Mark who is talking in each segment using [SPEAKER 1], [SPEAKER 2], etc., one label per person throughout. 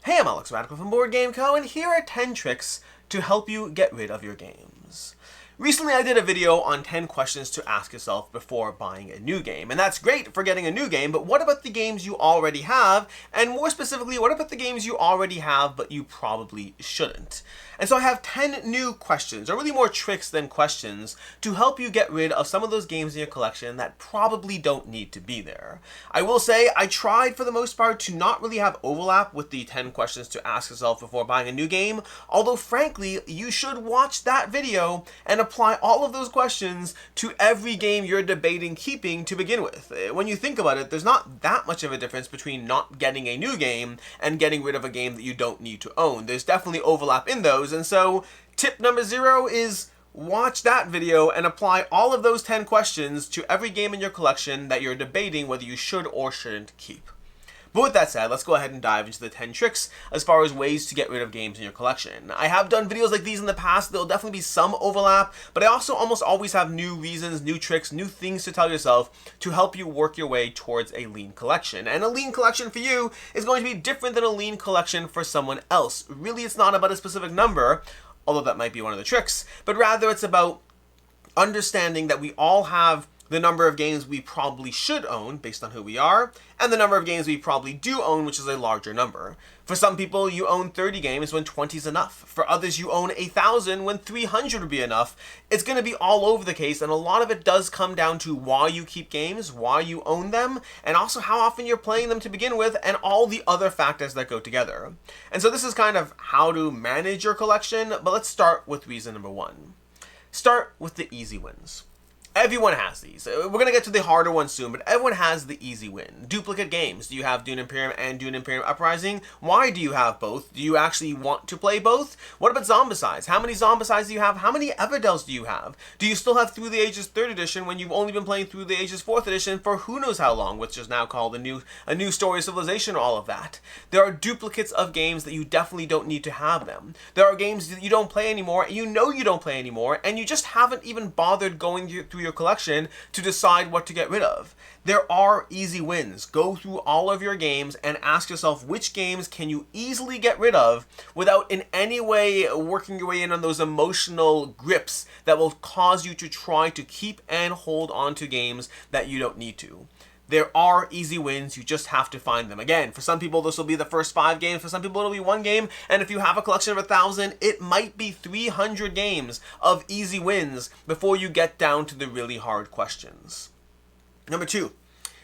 [SPEAKER 1] Hey, I'm Alex Radical from Board Game Co., and here are 10 tricks to help you get rid of your games. Recently, I did a video on 10 questions to ask yourself before buying a new game, and that's great for getting a new game, but what about the games you already have? And more specifically, what about the games you already have but you probably shouldn't? And so I have 10 new questions, or really more tricks than questions, to help you get rid of some of those games in your collection that probably don't need to be there. I will say I tried for the most part to not really have overlap with the 10 questions to ask yourself before buying a new game, although frankly, you should watch that video and apply all of those questions to every game you're debating keeping to begin with. When you think about it, there's not that much of a difference between not getting a new game and getting rid of a game that you don't need to own. There's definitely overlap in those, and so tip number 0 is watch that video and apply all of those 10 questions to every game in your collection that you're debating whether you should or shouldn't keep. But with that said, let's go ahead and dive into the 10 tricks as far as ways to get rid of games in your collection. I have done videos like these in the past. There'll definitely be some overlap, but I also almost always have new reasons, new tricks, new things to tell yourself to help you work your way towards a lean collection. And a lean collection for you is going to be different than a lean collection for someone else. Really, it's not about a specific number, although that might be one of the tricks, but rather it's about understanding that we all have the number of games we probably should own based on who we are, and the number of games we probably do own, which is a larger number. For some people, you own 30 games when 20 is enough. For others, you own 1,000 when 300 would be enough. It's going to be all over the case, and a lot of it does come down to why you keep games, why you own them, and also how often you're playing them to begin with, and all the other factors that go together. And so this is kind of how to manage your collection, but let's start with reason number 1. Start with the easy wins. Everyone has these. We're going to get to the harder ones soon, but everyone has the easy win. Duplicate games. Do you have Dune Imperium and Dune Imperium Uprising? Why do you have both? Do you actually want to play both? What about Zombicides? How many Zombicides do you have? How many Everdels do you have? Do you still have Through the Ages 3rd Edition when you've only been playing Through the Ages 4th Edition for who knows how long, which is now called a new Story of Civilization, all of that? There are duplicates of games that you definitely don't need to have them. There are games that you don't play anymore, and you know you don't play anymore, and you just haven't even bothered going through your collection to decide what to get rid of. There are easy wins. Go through all of your games and ask yourself which games can you easily get rid of without in any way working your way in on those emotional grips that will cause you to try to keep and hold on to games that you don't need to. There are easy wins, you just have to find them. Again, for some people this will be the first 5 games, for some people it'll be 1 game, and if you have a collection of 1,000, it might be 300 games of easy wins before you get down to the really hard questions. Number 2,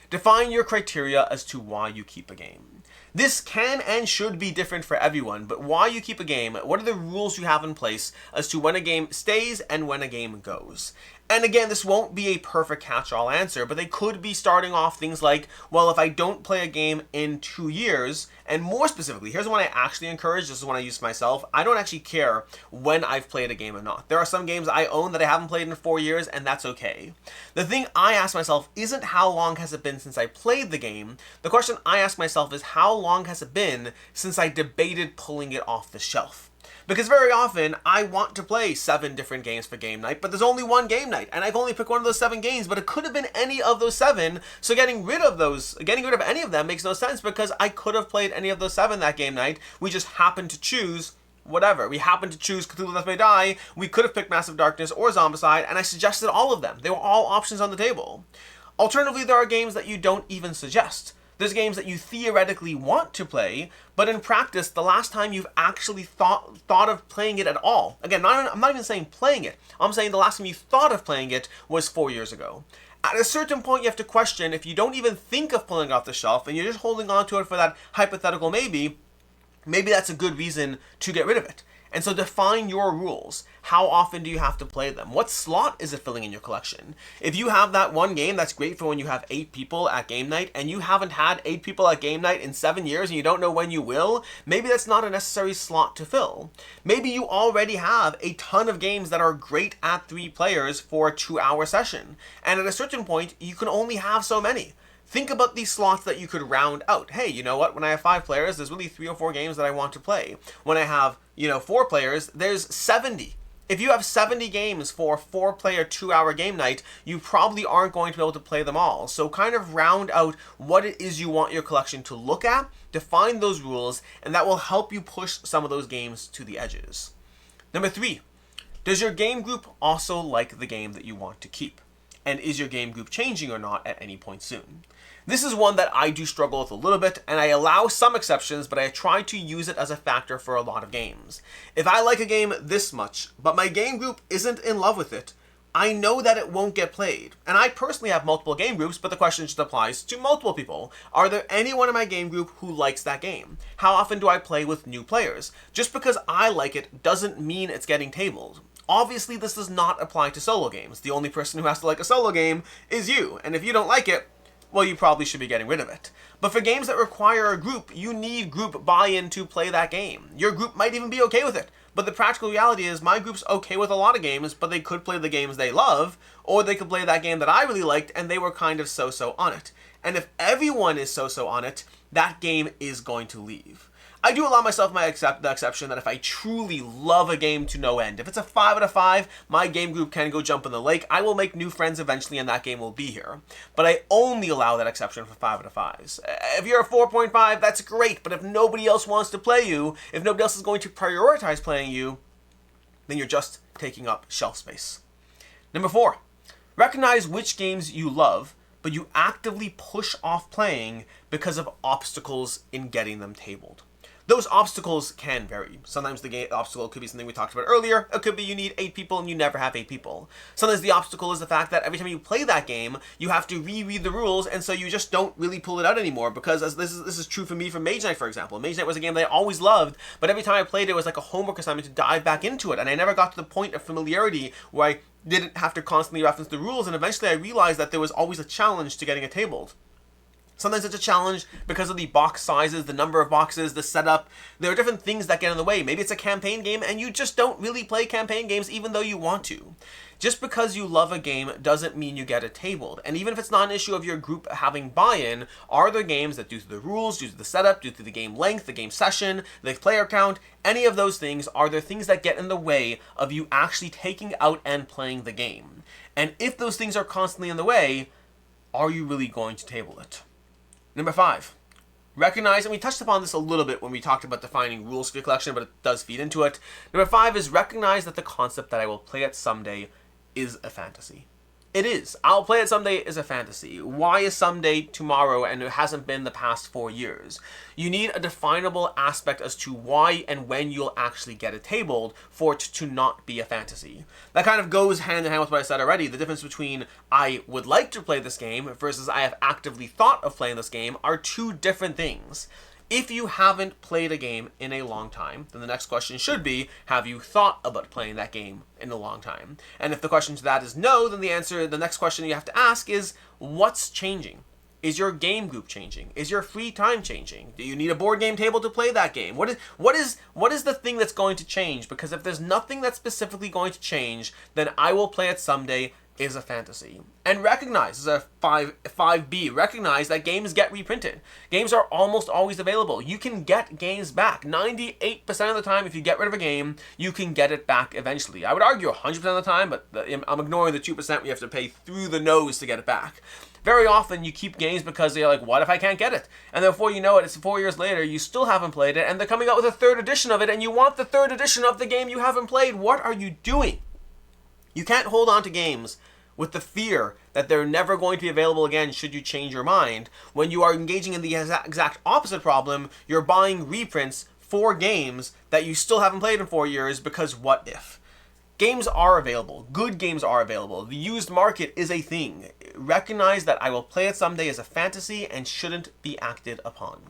[SPEAKER 1] define your criteria as to why you keep a game. This can and should be different for everyone, but why you keep a game, what are the rules you have in place as to when a game stays and when a game goes? And again, this won't be a perfect catch-all answer, but they could be starting off things like, well, if I don't play a game in 2 years, and more specifically, here's one I actually encourage, this is one I use myself, I don't actually care when I've played a game or not. There are some games I own that I haven't played in 4 years, and that's okay. The thing I ask myself isn't how long has it been since I played the game, the question I ask myself is how long has it been since I debated pulling it off the shelf? Because very often, I want to play 7 different games for game night, but there's only 1 game night, and I've only picked one of those 7 games, but it could have been any of those 7, so getting rid of any of them makes no sense, because I could have played any of those 7 that game night, we just happened to choose whatever. We happened to choose Cthulhu Death May Die, we could have picked Massive Darkness or Zombicide, and I suggested all of them. They were all options on the table. Alternatively, there are games that you don't even suggest. There's games that you theoretically want to play, but in practice, the last time you've actually thought of playing it at all, again, I'm not even saying playing it, I'm saying the last time you thought of playing it was 4 years ago. At a certain point, you have to question if you don't even think of pulling it off the shelf and you're just holding on to it for that hypothetical maybe that's a good reason to get rid of it. And so define your rules. How often do you have to play them? What slot is it filling in your collection? If you have that 1 game, that's great for when you have 8 people at game night, and you haven't had 8 people at game night in 7 years and you don't know when you will, maybe that's not a necessary slot to fill. Maybe you already have a ton of games that are great at 3 players for a 2-hour session, and at a certain point, you can only have so many. Think about these slots that you could round out. Hey, you know what? When I have 5 players, there's really 3 or 4 games that I want to play. When I have, 4 players, there's 70 If you have 70 games for a 4-player, 2-hour game night, you probably aren't going to be able to play them all. So kind of round out what it is you want your collection to look at, define those rules, and that will help you push some of those games to the edges. Number 3, does your game group also like the game that you want to keep? And is your game group changing or not at any point soon? This is one that I do struggle with a little bit, and I allow some exceptions, but I try to use it as a factor for a lot of games. If I like a game this much, but my game group isn't in love with it, I know that it won't get played. And I personally have multiple game groups, but the question just applies to multiple people. Are there anyone in my game group who likes that game? How often do I play with new players? Just because I like it doesn't mean it's getting tabled. Obviously, this does not apply to solo games. The only person who has to like a solo game is you, and if you don't like it, well, you probably should be getting rid of it. But for games that require a group, you need group buy-in to play that game. Your group might even be okay with it, but the practical reality is my group's okay with a lot of games, but they could play the games they love, or they could play that game that I really liked and they were kind of so-so on it. And if everyone is so-so on it, that game is going to leave. I do allow myself the exception that if I truly love a game to no end, if it's a 5 out of 5, my game group can go jump in the lake. I will make new friends eventually and that game will be here. But I only allow that exception for 5 out of 5s. If you're a 4.5, that's great, but if nobody else wants to play you, if nobody else is going to prioritize playing you, then you're just taking up shelf space. Number 4, recognize which games you love, but you actively push off playing because of obstacles in getting them tabled. Those obstacles can vary. Sometimes the obstacle could be something we talked about earlier. It could be you need 8 people and you never have 8 people. Sometimes the obstacle is the fact that every time you play that game, you have to reread the rules, and so you just don't really pull it out anymore, because as this is true for me for Mage Knight, for example. Mage Knight was a game that I always loved, but every time I played it was like a homework assignment to dive back into it, and I never got to the point of familiarity where I didn't have to constantly reference the rules, and eventually I realized that there was always a challenge to getting it tabled. Sometimes it's a challenge because of the box sizes, the number of boxes, the setup. There are different things that get in the way. Maybe it's a campaign game and you just don't really play campaign games even though you want to. Just because you love a game doesn't mean you get it tabled. And even if it's not an issue of your group having buy-in, are there games that due to the rules, due to the setup, due to the game length, the game session, the player count, any of those things, are there things that get in the way of you actually taking out and playing the game? And if those things are constantly in the way, are you really going to table it? Number 5, recognize, and we touched upon this a little bit when we talked about defining rules for your collection, but it does feed into it. Number 5 is recognize that the concept that I will play it someday is a fantasy. It is. I'll play it someday is a fantasy. Why is someday tomorrow and it hasn't been the past 4 years? You need a definable aspect as to why and when you'll actually get it tabled for it to not be a fantasy. That kind of goes hand in hand with what I said already. The difference between I would like to play this game versus I have actively thought of playing this game are two different things. If you haven't played a game in a long time, then the next question should be, have you thought about playing that game in a long time? And if the question to that is no, then the next question you have to ask is, what's changing? Is your game group changing? Is your free time changing? Do you need a board game table to play that game? What is the thing that's going to change? Because if there's nothing that's specifically going to change, then I will play it someday is a fantasy. And recognize, as a 5B, recognize that games get reprinted. Games are almost always available. You can get games back. 98% of the time, if you get rid of a game, you can get it back eventually. I would argue 100% of the time, but I'm ignoring the 2% we have to pay through the nose to get it back. Very often, you keep games because they're like, what if I can't get it? And then before you know it, it's 4 years later, you still haven't played it, and they're coming out with a 3rd edition of it, and you want the 3rd edition of the game you haven't played. What are you doing? You can't hold on to games with the fear that they're never going to be available again should you change your mind, when you are engaging in the exact opposite problem. You're buying reprints for games that you still haven't played in 4 years because what if? Games are available. Good games are available. The used market is a thing. Recognize that I will play it someday as a fantasy and shouldn't be acted upon.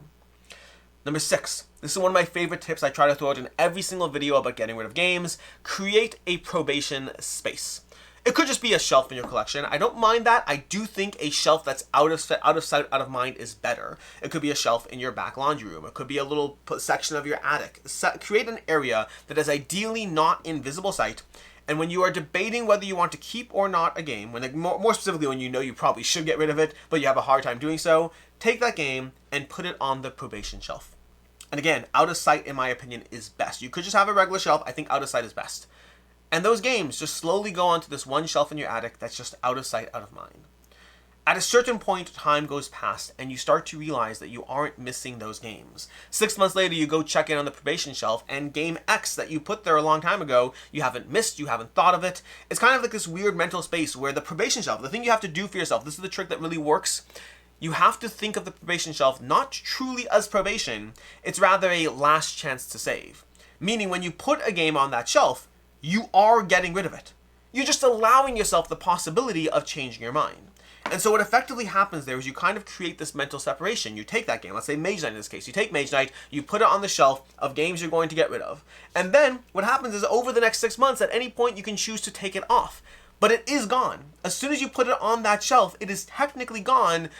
[SPEAKER 1] Number 6. This is one of my favorite tips I try to throw out in every single video about getting rid of games. Create a probation space. It could just be a shelf in your collection. I don't mind that. I do think a shelf that's out of sight, out of mind is better. It could be a shelf in your back laundry room. It could be a little section of your attic. Create an area that is ideally not in visible sight. And when you are debating whether you want to keep or not a game, more specifically when you know you probably should get rid of it, but you have a hard time doing so, take that game and put it on the probation shelf. And again, out of sight, in my opinion, is best. You could just have a regular shelf. I think out of sight is best. And those games just slowly go onto this one shelf in your attic that's just out of sight, out of mind. At a certain point, time goes past, and you start to realize that you aren't missing those games. 6 months later, you go check in on the probation shelf, and game X that you put there a long time ago, you haven't missed, you haven't thought of it. It's kind of like this weird mental space where the probation shelf, the thing you have to do for yourself, this is the trick that really works. You have to think of the probation shelf not truly as probation, it's rather a last chance to save. Meaning when you put a game on that shelf, you are getting rid of it. You're just allowing yourself the possibility of changing your mind. And so what effectively happens there is you kind of create this mental separation. You take that game, let's say Mage Knight in this case, you take Mage Knight, you put it on the shelf of games you're going to get rid of. And then what happens is over the next 6 months, at any point you can choose to take it off. But it is gone. As soon as you put it on that shelf, it is technically gone.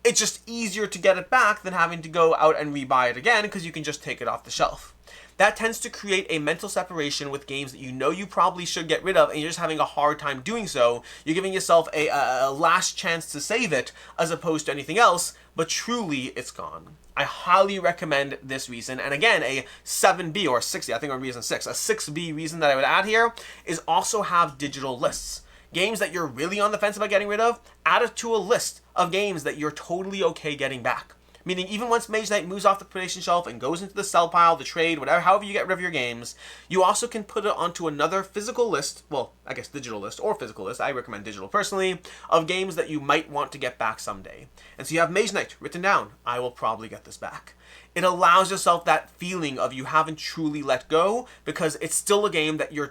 [SPEAKER 1] It's just easier to get it back than having to go out and rebuy it again because you can just take it off the shelf. That tends to create a mental separation with games that you know you probably should get rid of and you're just having a hard time doing so. You're giving yourself a last chance to save it as opposed to anything else, but truly it's gone. I highly recommend this reason. And again, a 7B or 6B, I think on reason 6, a 6B reason that I would add here is also have digital lists. Games that you're really on the fence about getting rid of, add it to a list of games that you're totally okay getting back. Meaning even once Mage Knight moves off the probation shelf and goes into the sell pile, the trade, whatever, however you get rid of your games, you also can put it onto another physical list, well, I guess digital list or physical list, I recommend digital personally, of games that you might want to get back someday. And so you have Mage Knight written down, I will probably get this back. It allows yourself that feeling of you haven't truly let go because it's still a game that you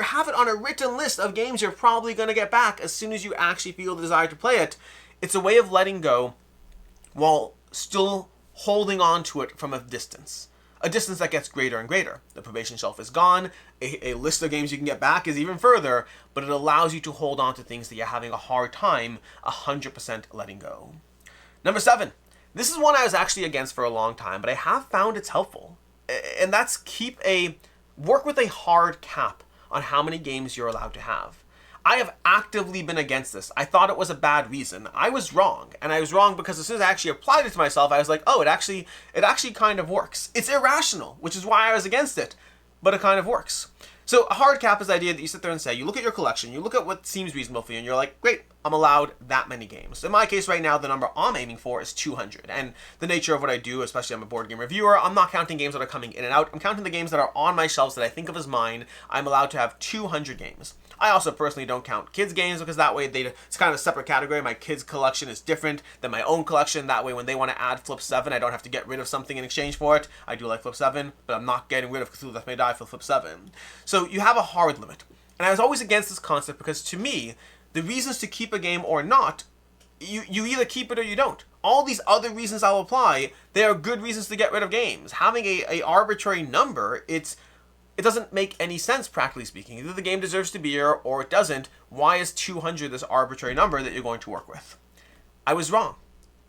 [SPEAKER 1] have it on a written list of games you're probably going to get back as soon as you actually feel the desire to play it. It's a way of letting go while still holding on to it from a distance that gets greater and greater. The probation shelf is gone, a list of games you can get back is even further, but it allows you to hold on to things that you're having a hard time 100% letting go. Number 7. This is one I was actually against for a long time, but I have found it's helpful. And that's work with a hard cap on how many games you're allowed to have. I have actively been against this. I thought it was a bad reason. I was wrong. And I was wrong because as soon as I actually applied it to myself, I was like, oh, it actually kind of works. It's irrational, which is why I was against it, but it kind of works. So a hard cap is the idea that you sit there and say, you look at your collection, you look at what seems reasonable for you, and you're like, great, I'm allowed that many games. In my case right now, the number I'm aiming for is 200. And the nature of what I do, especially I'm a board game reviewer, I'm not counting games that are coming in and out. I'm counting the games that are on my shelves that I think of as mine. I'm allowed to have 200 games. I also personally don't count kids' games because that way it's kind of a separate category. My kids' collection is different than my own collection. That way when they want to add Flip 7, I don't have to get rid of something in exchange for it. I do like Flip 7, but I'm not getting rid of Cthulhu Death May Die for Flip 7. So you have a hard limit. And I was always against this concept because to me, the reasons to keep a game or not, you either keep it or you don't. All these other reasons I'll apply, they are good reasons to get rid of games. Having a arbitrary number, it doesn't make any sense, practically speaking. Either the game deserves to be here or it doesn't. Why is 200 this arbitrary number that you're going to work with? I was wrong.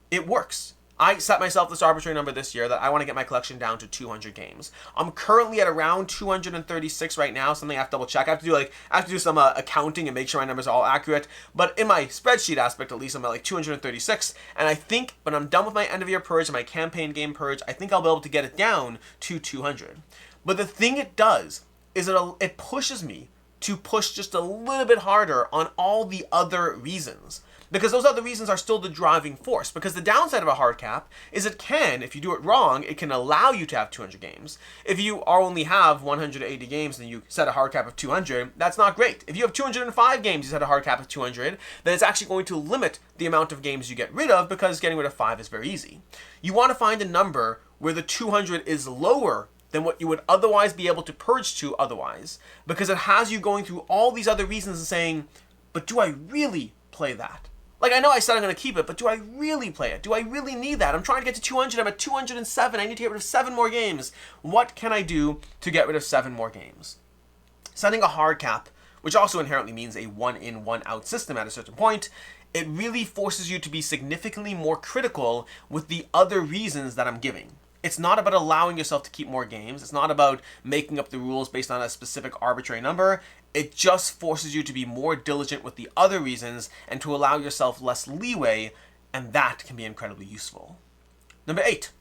[SPEAKER 1] It works. I set myself this arbitrary number this year that I want to get my collection down to 200 games. I'm currently at around 236 right now, something I have to double check. I have to do some accounting and make sure my numbers are all accurate. But in my spreadsheet aspect, at least, I'm at like 236. And I think when I'm done with my end of year purge and my campaign game purge, I think I'll be able to get it down to 200. But the thing it does is it pushes me to push just a little bit harder on all the other reasons. Because those other reasons are still the driving force. Because the downside of a hard cap is if you do it wrong, it can allow you to have 200 games. If you only have 180 games and you set a hard cap of 200, that's not great. If you have 205 games, you set a hard cap of 200, then it's actually going to limit the amount of games you get rid of because getting rid of 5 is very easy. You want to find a number where the 200 is lower than what you would otherwise be able to purge to otherwise. Because it has you going through all these other reasons and saying, but do I really play that? Like, I know I said I'm going to keep it, but do I really play it? Do I really need that? I'm trying to get to 200. I'm at 207. I need to get rid of 7 more games. What can I do to get rid of 7 more games? Setting a hard cap, which also inherently means a one-in, one-out system at a certain point, it really forces you to be significantly more critical with the other reasons that I'm giving. It's not about allowing yourself to keep more games. It's not about making up the rules based on a specific arbitrary number. It just forces you to be more diligent with the other reasons and to allow yourself less leeway, and that can be incredibly useful. Number 8,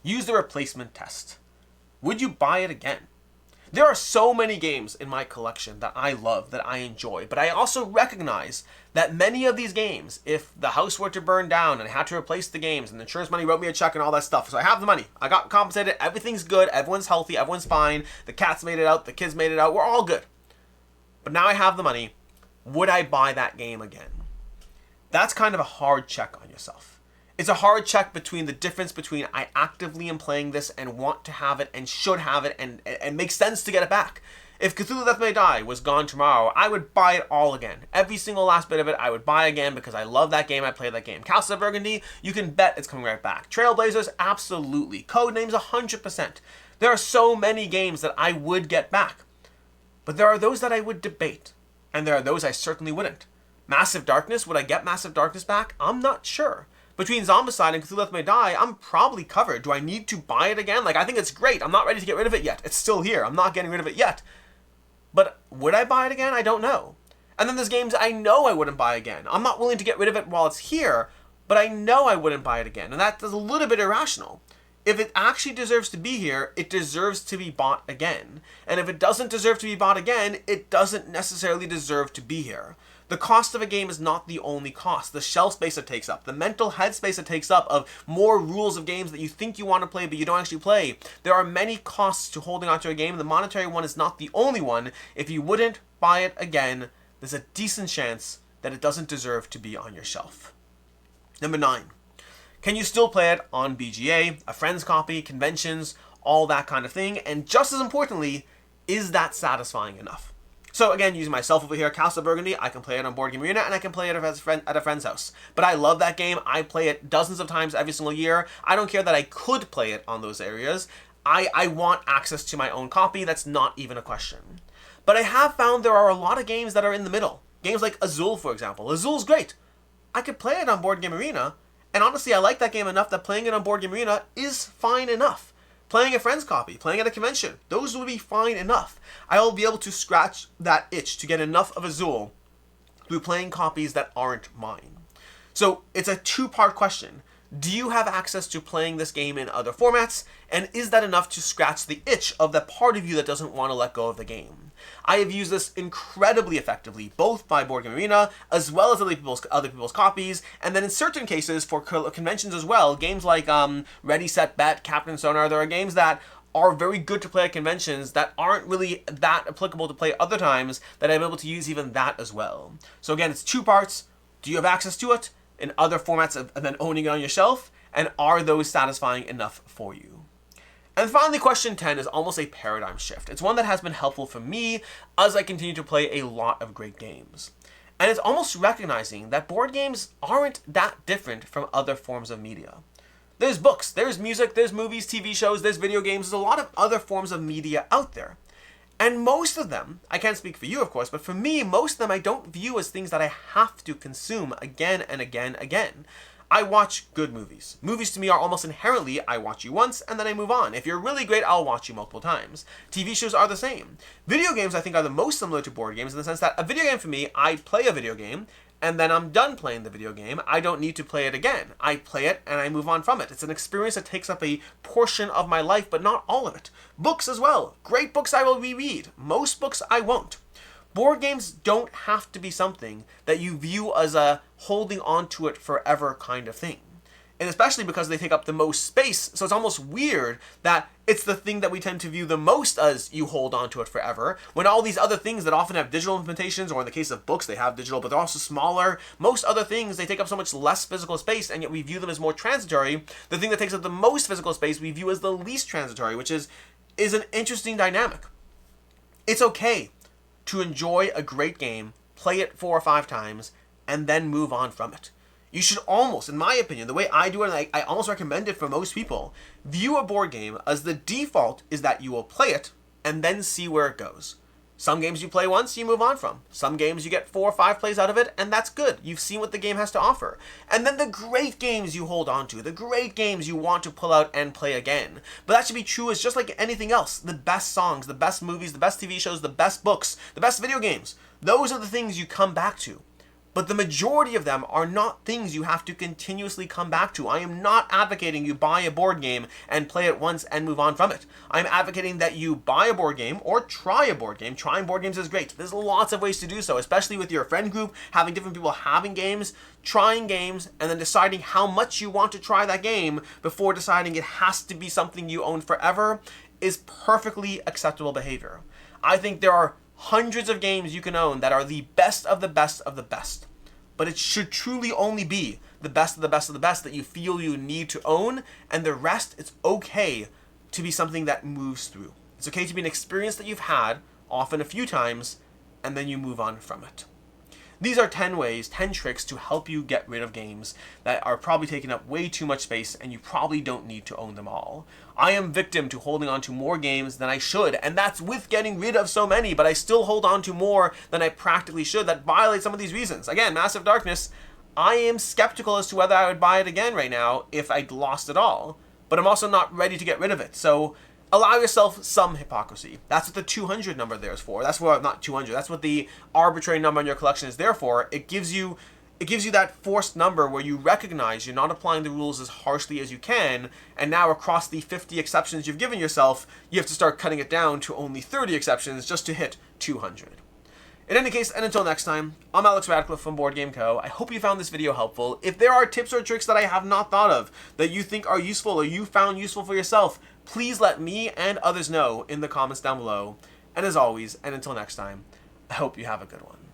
[SPEAKER 1] use the replacement test. Would you buy it again? There are so many games in my collection that I love, that I enjoy, but I also recognize that many of these games, if the house were to burn down and I had to replace the games and the insurance money wrote me a check and all that stuff, so I have the money, I got compensated, everything's good, everyone's healthy, everyone's fine, the cats made it out, the kids made it out, we're all good. But now I have the money, would I buy that game again? That's kind of a hard check on yourself. It's a hard check between the difference between I actively am playing this and want to have it and should have it and makes sense to get it back. If Cthulhu Death May Die was gone tomorrow, I would buy it all again. Every single last bit of it, I would buy again because I love that game, I play that game. Castle of Burgundy, you can bet it's coming right back. Trailblazers, absolutely. Codenames, 100%. There are so many games that I would get back. But there are those that I would debate. And there are those I certainly wouldn't. Massive Darkness, would I get Massive Darkness back? I'm not sure. Between Zombicide and Cthulhu Death May Die, I'm probably covered. Do I need to buy it again? Like, I think it's great. I'm not ready to get rid of it yet. It's still here. I'm not getting rid of it yet. But would I buy it again? I don't know. And then there's games I know I wouldn't buy again. I'm not willing to get rid of it while it's here, but I know I wouldn't buy it again. And that's a little bit irrational. If it actually deserves to be here, it deserves to be bought again. And if it doesn't deserve to be bought again, it doesn't necessarily deserve to be here. The cost of a game is not the only cost. The shelf space it takes up, the mental headspace it takes up of more rules of games that you think you want to play but you don't actually play. There are many costs to holding onto a game. The monetary one is not the only one. If you wouldn't buy it again, there's a decent chance that it doesn't deserve to be on your shelf. Number 9. Can you still play it on BGA, a friend's copy, conventions, all that kind of thing? And just as importantly, is that satisfying enough? So again, using myself over here, Castle of Burgundy, I can play it on Board Game Arena and I can play it at a friend's house. But I love that game. I play it dozens of times every single year. I don't care that I could play it on those areas. I want access to my own copy. That's not even a question. But I have found there are a lot of games that are in the middle. Games like Azul, for example. Azul's great. I could play it on Board Game Arena. And honestly, I like that game enough that playing it on Board Game Arena is fine enough. Playing a friend's copy, playing at a convention, those would be fine enough. I will be able to scratch that itch to get enough of Azul through playing copies that aren't mine. So it's a two-part question. Do you have access to playing this game in other formats? And is that enough to scratch the itch of that part of you that doesn't want to let go of the game? I have used this incredibly effectively, both by Board Game Arena, as well as other people's copies, and then in certain cases for conventions as well, games like Ready, Set, Bet, Captain Sonar, there are games that are very good to play at conventions that aren't really that applicable to play other times that I'm able to use even that as well. So again, it's two parts. Do you have access to it in other formats and then owning it on your shelf? And are those satisfying enough for you? And finally, question 10 is almost a paradigm shift. It's one that has been helpful for me as I continue to play a lot of great games. And it's almost recognizing that board games aren't that different from other forms of media. There's books, there's music, there's movies, TV shows, there's video games, there's a lot of other forms of media out there. And most of them, I can't speak for you of course, but for me, most of them I don't view as things that I have to consume again and again and again. I watch good movies. Movies to me are almost inherently, I watch you once and then I move on. If you're really great, I'll watch you multiple times. TV shows are the same. Video games I think are the most similar to board games in the sense that a video game for me, I play a video game and then I'm done playing the video game. I don't need to play it again. I play it and I move on from it. It's an experience that takes up a portion of my life, but not all of it. Books as well. Great books I will reread. Most books I won't. Board games don't have to be something that you view as a holding on to it forever kind of thing. And especially because they take up the most space, so it's almost weird that it's the thing that we tend to view the most as you hold on to it forever, when all these other things that often have digital implementations, or in the case of books, they have digital, but they're also smaller. Most other things, they take up so much less physical space, and yet we view them as more transitory. The thing that takes up the most physical space, we view as the least transitory, which is an interesting dynamic. It's okay to enjoy a great game, play it 4 or 5 times, and then move on from it. You should almost, in my opinion, the way I do it, and I almost recommend it for most people, view a board game as the default is that you will play it and then see where it goes. Some games you play once, you move on from. Some games you get 4 or 5 plays out of it, and that's good. You've seen what the game has to offer. And then the great games you hold on to, the great games you want to pull out and play again. But that should be true as just like anything else. The best songs, the best movies, the best TV shows, the best books, the best video games. Those are the things you come back to. but the majority of them are not things you have to continuously come back to. I am not advocating you buy a board game and play it once and move on from it. I'm advocating that you buy a board game or try a board game. Trying board games is great. There's lots of ways to do so, especially with your friend group, having different people having games, trying games, and then deciding how much you want to try that game before deciding it has to be something you own forever is perfectly acceptable behavior. I think there are hundreds of games you can own that are the best of the best of the best, but it should truly only be the best of the best of the best that you feel you need to own, and the rest, it's okay to be something that moves through. It's okay to be an experience that you've had, often a few times, and then you move on from it. These are 10 ways, 10 tricks to help you get rid of games that are probably taking up way too much space and you probably don't need to own them all. I am victim to holding on to more games than I should, and that's with getting rid of so many, but I still hold on to more than I practically should that violate some of these reasons. Again, Massive Darkness, I am skeptical as to whether I would buy it again right now if I'd lost it all, but I'm also not ready to get rid of it. So allow yourself some hypocrisy. That's what the 200 number there is for. That's what, not 200, that's what the arbitrary number in your collection is there for. It gives you that forced number where you recognize you're not applying the rules as harshly as you can, and now across the 50 exceptions you've given yourself, you have to start cutting it down to only 30 exceptions just to hit 200. In any case, and until next time, I'm Alex Radcliffe from Board Game Co. I hope you found this video helpful. If there are tips or tricks that I have not thought of that you think are useful or you found useful for yourself, please let me and others know in the comments down below. And as always, and until next time, I hope you have a good one.